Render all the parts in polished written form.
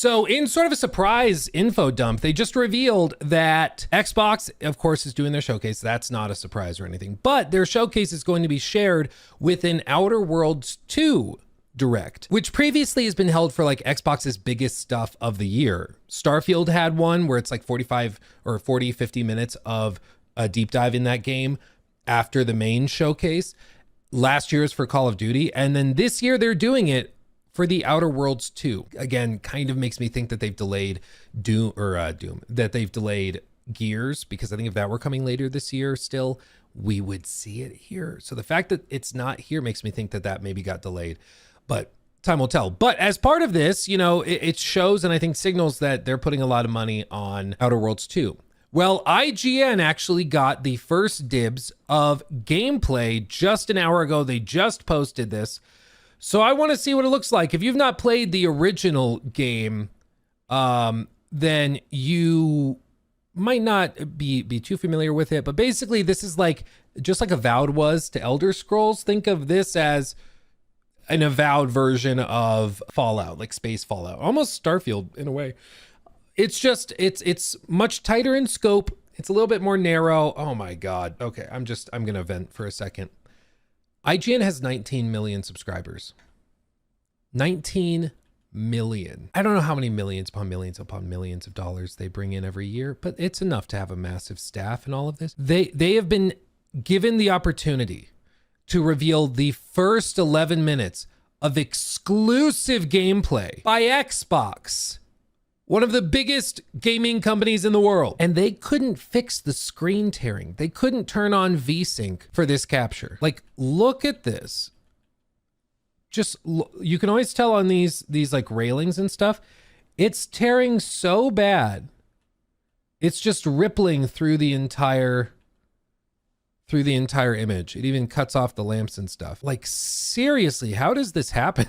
So in sort of a surprise info dump, they just revealed that Xbox, of course, is doing their showcase. That's not a surprise or anything, but their showcase is going to be shared with an Outer Worlds 2 Direct, which previously has been held for like Xbox's biggest stuff of the year. Starfield had one where it's like 45 or 40, 50 minutes of a deep dive in that game after the main showcase. Last year's for Call of Duty. And then this year they're doing it for the Outer Worlds 2. Again, kind of makes me think that they've delayed that they've delayed Gears, because I think if that were coming later this year still, we would see it here. So the fact that it's not here makes me think that that maybe got delayed, but time will tell. But as part of this, you know, it shows and I think signals that they're putting a lot of money on Outer Worlds 2. Well, IGN actually got the first dibs of gameplay just an hour ago. They just posted this. So I want to see what it looks like. If you've not played the original game, then you might not be too familiar with it. But basically, this is like, just like Avowed was to Elder Scrolls. Think of this as an Avowed version of Fallout, like space Fallout, almost Starfield in a way. It's just, it's much tighter in scope. It's a little bit more narrow. Oh my God. Okay. I'm going to vent for a second. IGN has 19 million subscribers. 19 million. I don't know how many millions upon millions of dollars they bring in every year, but it's enough to have a massive staff and all of this. They have been given the opportunity to reveal the first 11 minutes of exclusive gameplay by Xbox, one of the biggest gaming companies in the world. And they couldn't fix the screen tearing. They couldn't turn on VSync for this capture. Like, look at this. Just, you can always tell on these like railings and stuff, it's tearing so bad. It's just rippling through the entire image. It even cuts off the lamps and stuff. Like, seriously, how does this happen?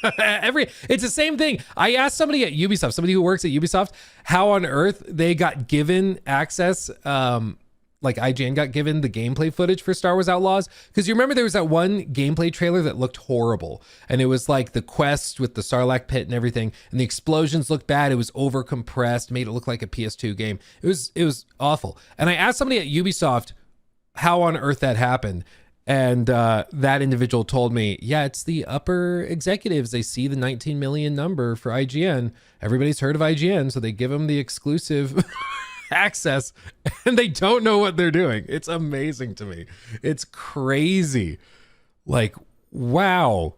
It's the same thing. I asked somebody at Ubisoft, somebody who works at Ubisoft, how on earth they got given access, like IGN got given the gameplay footage for Star Wars Outlaws. Because you remember there was that one gameplay trailer that looked horrible. And it was like the quest with the Sarlacc pit and everything. And the explosions looked bad. It was over compressed, made it look like a PS2 game. It was awful. And I asked somebody at Ubisoft how on earth that happened. And that individual told me, yeah, it's the upper executives. They see the 19 million number for IGN. Everybody's heard of IGN, so they give them the exclusive access, and they don't know what they're doing. It's amazing to me. It's crazy. Like, wow.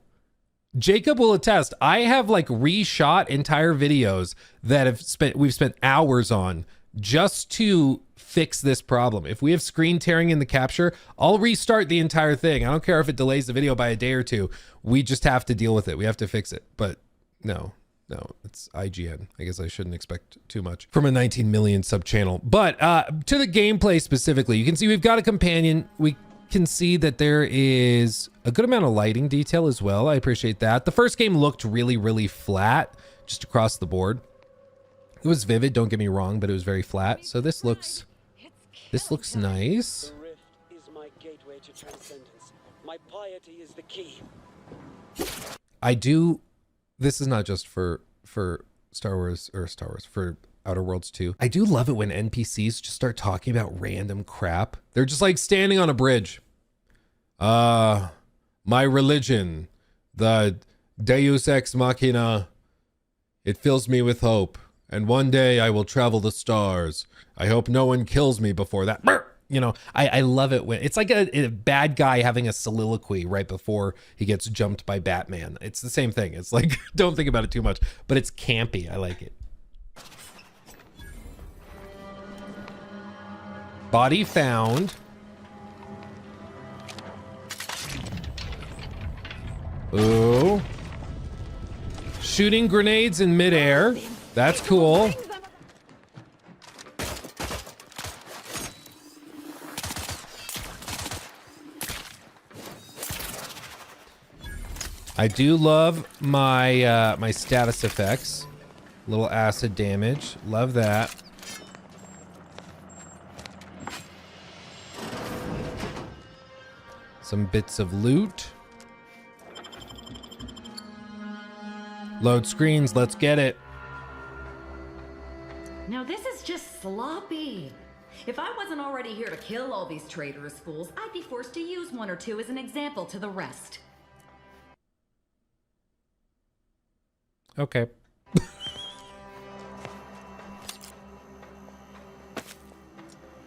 Jacob will attest. I have like reshot entire videos that we've spent hours on just to fix this problem. If we have screen tearing in the capture, I'll restart the entire thing. I don't care if it delays the video by a day or two. We just have to deal with it. We have to fix it. But no, it's IGN. I guess I shouldn't expect too much from a 19 million sub channel. But to the gameplay specifically, you can see we've got a companion. We can see that there is a good amount of lighting detail as well. I appreciate that. The first game looked really, really flat just across the board. It was vivid, don't get me wrong, but it was very flat. So this looks nice. The rift is my gateway to transcendence. My piety is the key. This is not just for Star Wars, for Outer Worlds 2. I do love it when NPCs just start talking about random crap. They're just like standing on a bridge. My religion, the Deus Ex Machina, it fills me with hope. And one day I will travel the stars. I hope no one kills me before that. You know, I love it when it's like a bad guy having a soliloquy right before he gets jumped by Batman. It's the same thing. It's like, don't think about it too much, but it's campy. I like it. Body found. Ooh. Shooting grenades in midair. That's cool. I do love my my status effects. Little acid damage. Love that. Some bits of loot. Load screens, let's get it. Now this is just sloppy. If I wasn't already here to kill all these traitorous fools, I'd be forced to use one or two as an example to the rest. Okay.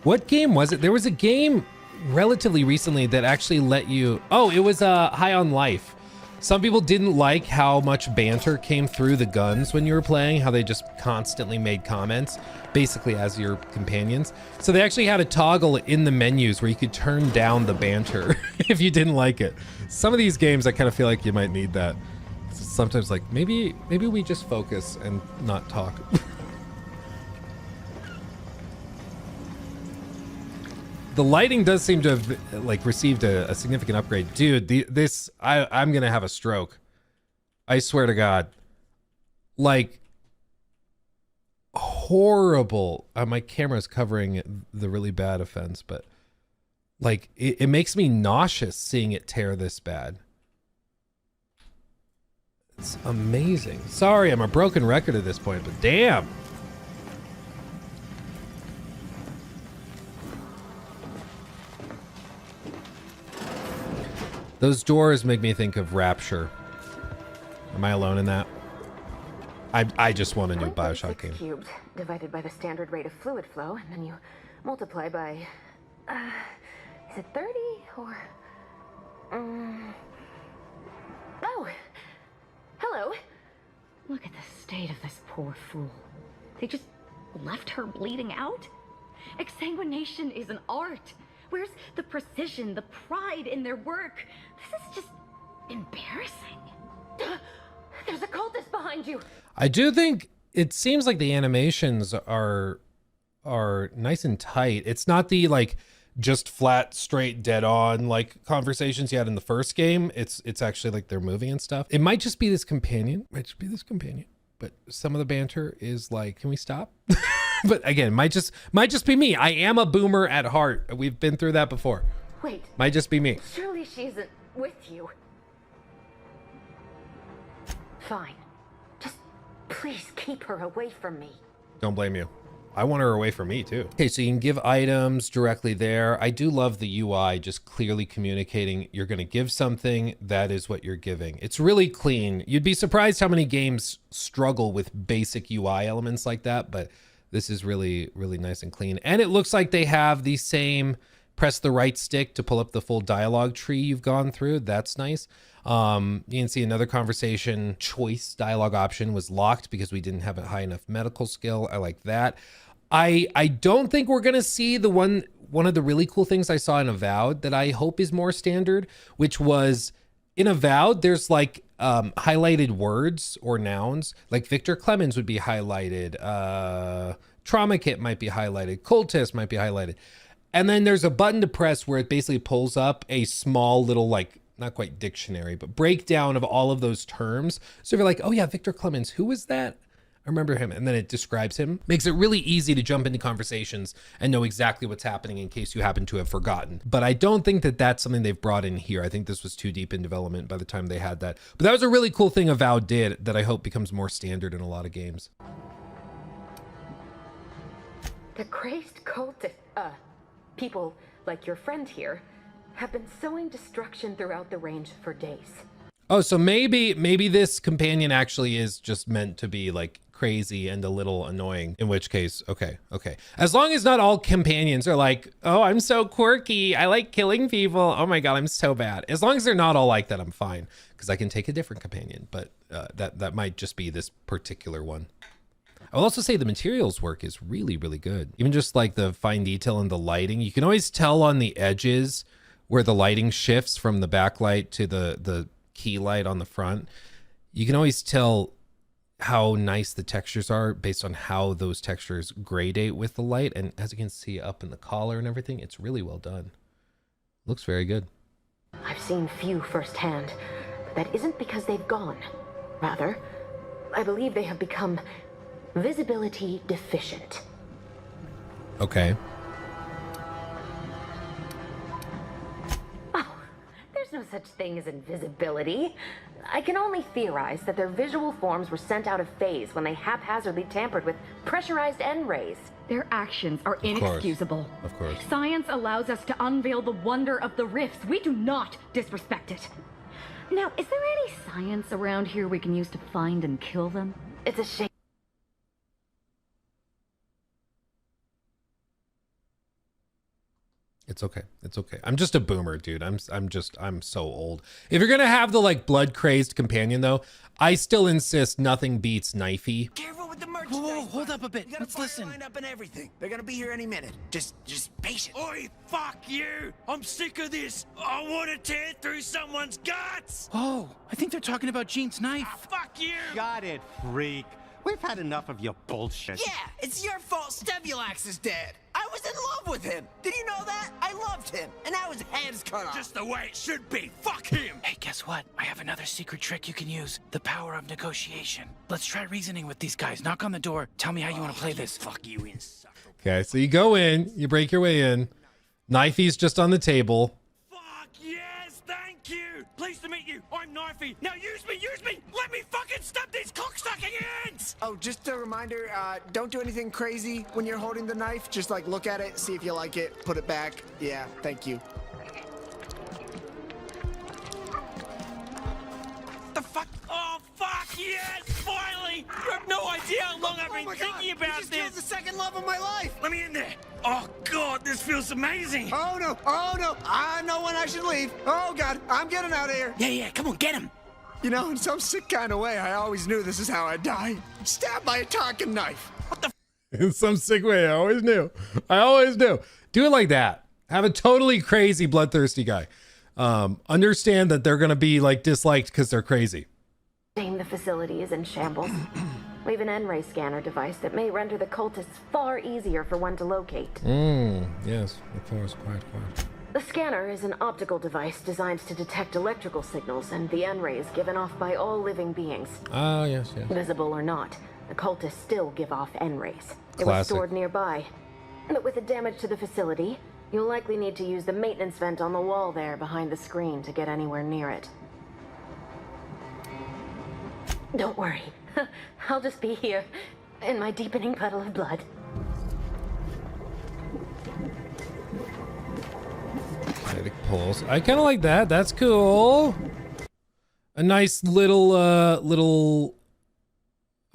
What game was it? There was a game relatively recently that actually let you... Oh, it was High on Life. Some people didn't like how much banter came through the guns when you were playing, how they just constantly made comments, basically as your companions. So they actually had a toggle in the menus where you could turn down the banter if you didn't like it. Some of these games, I kind of feel like you might need that. Sometimes like, maybe we just focus and not talk. The lighting does seem to have like received a significant upgrade. Dude, I'm gonna have a stroke. I swear to God. Like, horrible. My camera's covering the really bad offense, but like, it makes me nauseous seeing it tear this bad. It's amazing. Sorry, I'm a broken record at this point, but damn. Those doors make me think of Rapture. Am I alone in that? I just want a new Bioshock game. Cubed divided by the standard rate of fluid flow, and then you multiply by, is it 30 or? Oh, hello. Look at the state of this poor fool. They just left her bleeding out? Exsanguination is an art. Where's the precision, the pride in their work? This is just embarrassing. There's a cultist behind you. I do think it seems like the animations are nice and tight. It's not the like just flat, straight, dead on like conversations you had in the first game. It's actually like they're moving and stuff. It might just be this companion. But some of the banter is like, can we stop? But again, might just be me. I am a boomer at heart. We've been through that before. Wait. Might just be me. Surely she isn't with you. Fine. Just please keep her away from me. Don't blame you. I want her away from me too. Okay, so you can give items directly there. I do love the UI just clearly communicating you're going to give something, that is what you're giving. It's really clean. You'd be surprised how many games struggle with basic UI elements like that, but this is really, really nice and clean. And it looks like they have the same press the right stick to pull up the full dialogue tree you've gone through. That's nice. You can see another conversation choice dialogue option was locked because we didn't have a high enough medical skill. I like that. I don't think we're gonna see the one of the really cool things I saw in Avowed that I hope is more standard, which was in Avowed, there's like highlighted words or nouns, like Victor Clemens would be highlighted, Trauma Kit might be highlighted, Cultist might be highlighted. And then there's a button to press where it basically pulls up a small little, like, not quite dictionary, but breakdown of all of those terms. So if you're like, oh yeah, Victor Clemens, who was that? I remember him. And then it describes him. Makes it really easy to jump into conversations and know exactly what's happening in case you happen to have forgotten. But I don't think that that's something they've brought in here. I think this was too deep in development by the time they had that. But that was a really cool thing Avowed did that I hope becomes more standard in a lot of games. The crazed cultist, people like your friend here have been sowing destruction throughout the range for days. Oh, so maybe this companion actually is just meant to be like crazy and a little annoying, in which case, okay. As long as not all companions are like, oh, I'm so quirky, I like killing people, oh my God, I'm so bad. As long as they're not all like that, I'm fine, because I can take a different companion, but that might just be this particular one. I'll also say the materials work is really, really good. Even just like the fine detail in the lighting, you can always tell on the edges where the lighting shifts from the backlight to the key light on the front. You can always tell how nice the textures are based on how those textures gradate with the light. And as you can see up in the collar and everything, it's really well done. Looks very good. I've seen few firsthand, but that isn't because they've gone. Rather, I believe they have become visibility deficient. Okay. Oh, there's no such thing as invisibility. I can only theorize that their visual forms were sent out of phase when they haphazardly tampered with pressurized N-rays. Their actions are inexcusable. Of course. Science allows us to unveil the wonder of the rifts. We do not disrespect it. Now, is there any science around here we can use to find and kill them? It's a shame. It's okay. It's okay. I'm just a boomer, dude. I'm so old. If you're gonna have the like blood crazed companion though, I still insist nothing beats Knifey. Careful with the merchandise. Whoa, hold up a bit. Let's listen. Line up and everything. They're gonna be here any minute. Just patient. Oi, fuck you! I'm sick of this. I want to tear through someone's guts. Oh, I think they're talking about Jean's knife. Fuck you! Got it, freak. We've had enough of your bullshit. Yeah, it's your fault Stabulax is dead. I was in love with him. Did you know that? I loved him, and now his head's cut off. Just the way it should be. Fuck him. Hey, guess what? I have another secret trick you can use. The power of negotiation. Let's try reasoning with these guys. Knock on the door. Tell me how you want to play this. Fuck you, insufferable. Okay, so you go in, you break your way in. Knifey's just on the table. Fuck yes, thank you. Pleased to meet you. I'm Knifey. Now use me, use me. Let me fucking stab these cocksucking ends. Oh, just a reminder, don't do anything crazy when you're holding the knife. Just like look at it, see if you like it, put it back. Yeah, thank you. The fuck? Oh, fuck yes, finally. You have no idea how long I've been thinking about you just killed this. the second love of my life. Let me in there. Oh, God, this feels amazing. Oh no, I know when I should leave. Oh God, I'm getting out of here. Yeah, come on, get him. You know, in some sick kind of way, I always knew this is how I'd die. Stabbed by a Tonkin knife. In some sick way, I always knew. I always knew. Do it like that. Have a totally crazy, bloodthirsty guy. Understand that they're gonna be like disliked because they're crazy. Shame the facility is in shambles. We have an N-ray scanner device that may render the cultists far easier for one to locate. Yes, of course, quite. The scanner is an optical device designed to detect electrical signals and the N-rays given off by all living beings. Ah, yes. Visible or not, the cultists still give off N-rays. They were Classic. stored nearby. But with the damage to the facility, you'll likely need to use the maintenance vent on the wall there behind the screen to get anywhere near it. Don't worry. I'll just be here in my deepening puddle of blood. Kinetic pulse. I kind of like that. That's cool. A nice little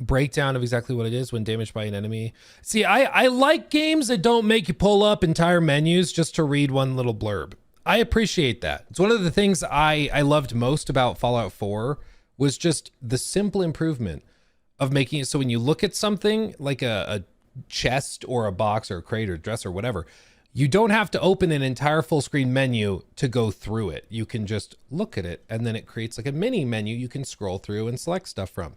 breakdown of exactly what it is when damaged by an enemy. See, I like games that don't make you pull up entire menus just to read one little blurb. I appreciate that. It's one of the things I loved most about Fallout 4 was just the simple improvement of making it so when you look at something like a chest or a box or a crate or dresser or whatever, you don't have to open an entire full screen menu to go through it. You can just look at it and then it creates like a mini menu you can scroll through and select stuff from.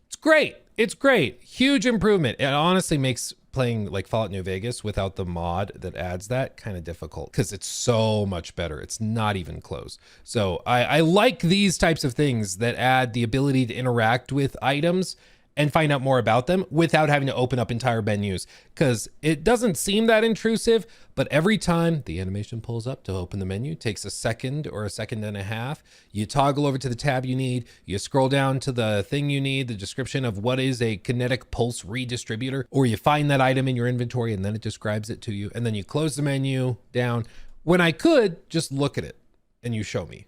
It's great. It's great. Huge improvement. It honestly makes playing like Fallout New Vegas without the mod that adds that kind of difficult because it's so much better. It's not even close. So I like these types of things that add the ability to interact with items and find out more about them without having to open up entire menus, because it doesn't seem that intrusive, but every time the animation pulls up to open the menu, it takes a second or a second and a half. You toggle over to the tab you need, you scroll down to the thing you need, the description of what is a kinetic pulse redistributor, or you find that item in your inventory and then it describes it to you, and then you close the menu down. When I could just look at it and you show me.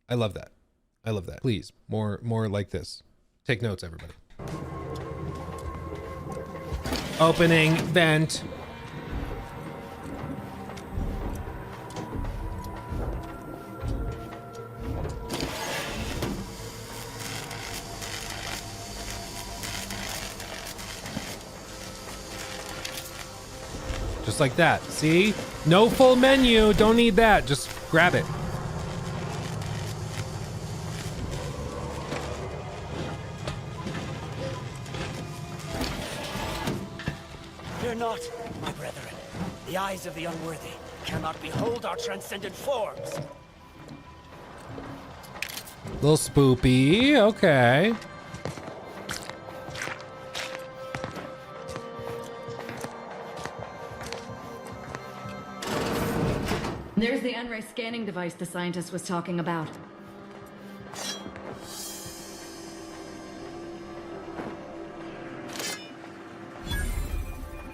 I love that. I love that. Please, more like this. Take notes, everybody. Opening vent. Just like that. See? No full menu. Don't need that. Just grab it. Fear not, my brethren. The eyes of the unworthy cannot behold our transcendent forms. Little spoopy. Okay. There's the N-ray scanning device the scientist was talking about.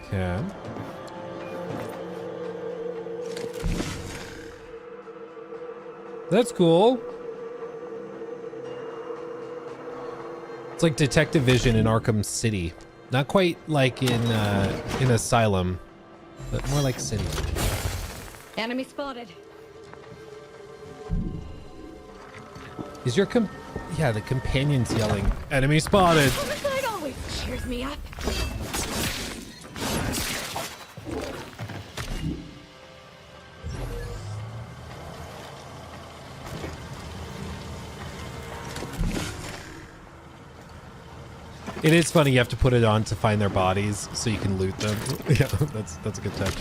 Okay. That's cool. It's like Detective Vision in Arkham City. Not quite like in Asylum, but more like City. Enemy spotted. Is your the companion's yelling, enemy spotted. Homicide always cheers me up. It is funny you have to put it on to find their bodies so you can loot them. Yeah, that's a good touch.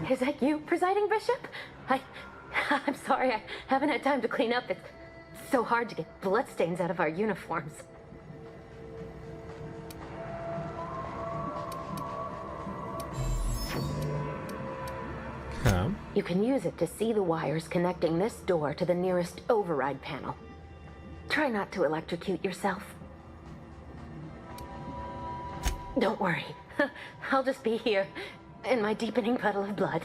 Is that you, Presiding Bishop? I'm sorry, I haven't had time to clean up. It's so hard to get bloodstains out of our uniforms. Huh? You can use it to see the wires connecting this door to the nearest override panel. Try not to electrocute yourself. Don't worry. I'll just be here in my deepening puddle of blood.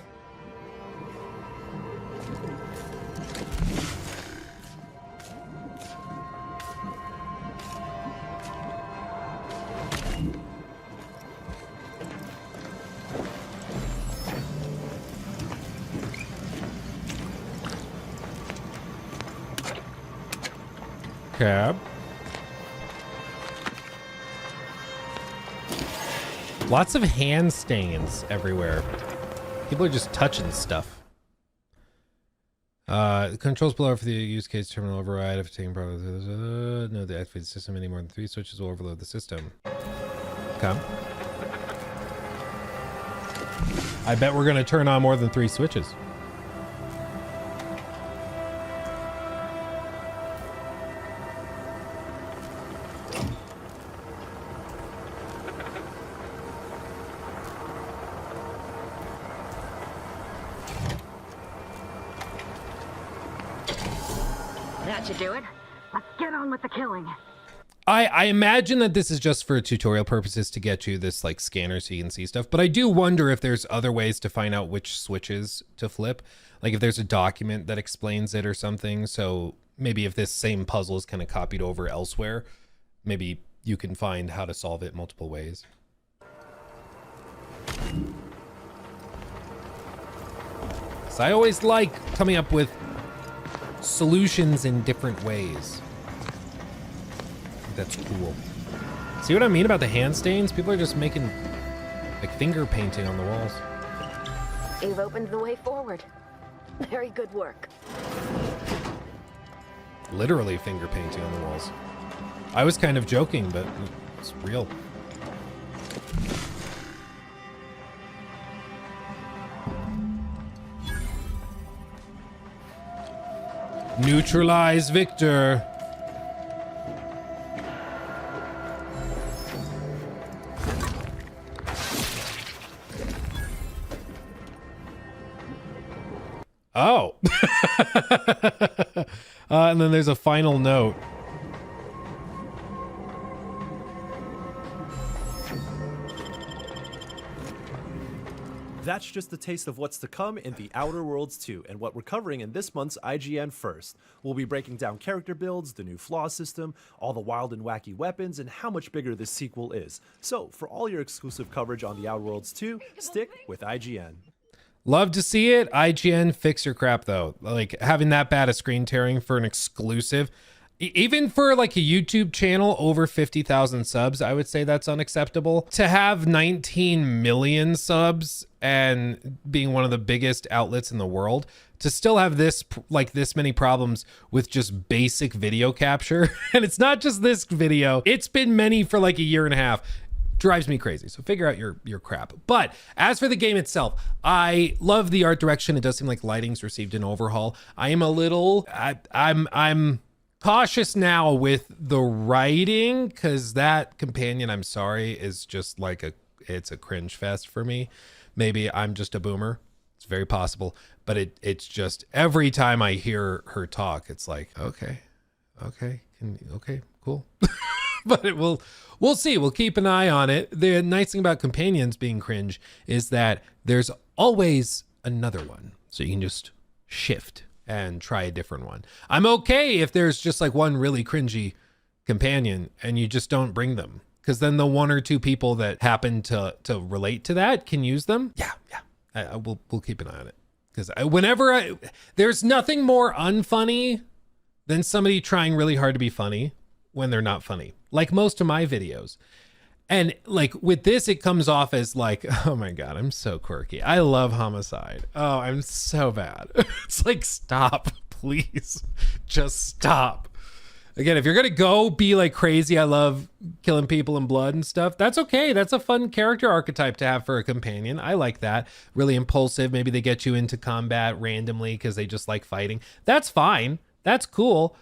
Cab. Lots of hand stains everywhere. People are just touching stuff. The controls below for the use case terminal override. If taking problems, no, the activate system any more than 3 switches will overload the system. Okay. I bet we're gonna turn on more than 3 switches. That should do it. Let's get on with the killing. I imagine that this is just for tutorial purposes to get you this like scanner so you can see stuff, but I do wonder if there's other ways to find out which switches to flip. Like if there's a document that explains it or something. So maybe if this same puzzle is kind of copied over elsewhere, maybe you can find how to solve it multiple ways. So I always like coming up with solutions in different ways. That's cool. See what I mean about the hand stains? People are just making like finger painting on the walls. You've opened the way forward. Very good work. Literally finger painting on the walls. I was kind of joking, but it's real. Neutralize Victor. Oh. And then there's a final note. That's just a taste of what's to come in The Outer Worlds 2 and what we're covering in this month's IGN First. We'll be breaking down character builds, the new flaw system, all the wild and wacky weapons, and how much bigger this sequel is. So, for all your exclusive coverage on The Outer Worlds 2, stick with IGN. Love to see it. IGN, fix your crap though. Like having that bad a screen tearing for an exclusive, even for like a YouTube channel over 50,000 subs, I would say that's unacceptable. To have 19 million subs and being one of the biggest outlets in the world, to still have this many problems with just basic video capture. And it's not just this video, it's been many for like a year and a half. drives me crazy. So figure out your crap. But as for the game itself, I love the art direction. It does seem like lighting's received an overhaul. I am a little, I'm cautious now with the writing, because that companion, I'm sorry, is just like it's a cringe fest for me. Maybe I'm just a boomer. It's very possible, but it's just every time I hear her talk, it's like, okay, cool. But we'll see. We'll keep an eye on it. The nice thing about companions being cringe is that there's always another one. So you can just shift and try a different one. I'm okay if there's just like one really cringy companion and you just don't bring them, because then the one or two people that happen to relate to that can use them. Yeah. We'll keep an eye on it, because there's nothing more unfunny than somebody trying really hard to be funny when they're not funny, like most of my videos. And like with this, it comes off as like, oh my God, I'm so quirky. I love homicide. Oh, I'm so bad. It's like, stop, please. Just stop. Again, if you're going to go be like crazy, I love killing people and blood and stuff, that's okay. That's a fun character archetype to have for a companion. I like that. Really impulsive. Maybe they get you into combat randomly because they just like fighting. That's fine. That's cool.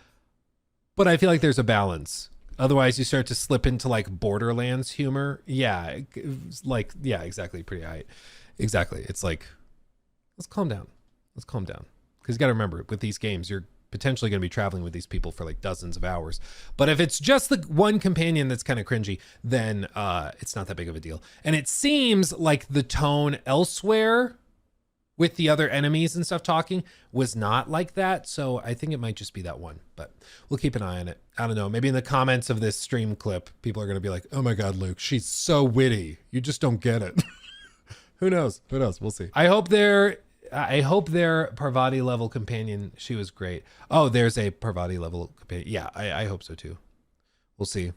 But I feel like there's a balance. Otherwise, you start to slip into like Borderlands humor. Yeah, like, yeah, exactly. Pretty high. Exactly. It's like, let's calm down. Let's calm down. Because you got to remember, with these games, you're potentially going to be traveling with these people for like dozens of hours. But if it's just the one companion that's kind of cringy, then it's not that big of a deal. And it seems like the tone elsewhere with the other enemies and stuff talking was not like that. So I think it might just be that one, but we'll keep an eye on it. I don't know. Maybe in the comments of this stream clip, people are going to be like, oh my God, Luke, she's so witty. You just don't get it. Who knows? Who knows? We'll see. I hope their Parvati level companion, she was great. Oh, there's a Parvati level companion. Yeah, I hope so too. We'll see.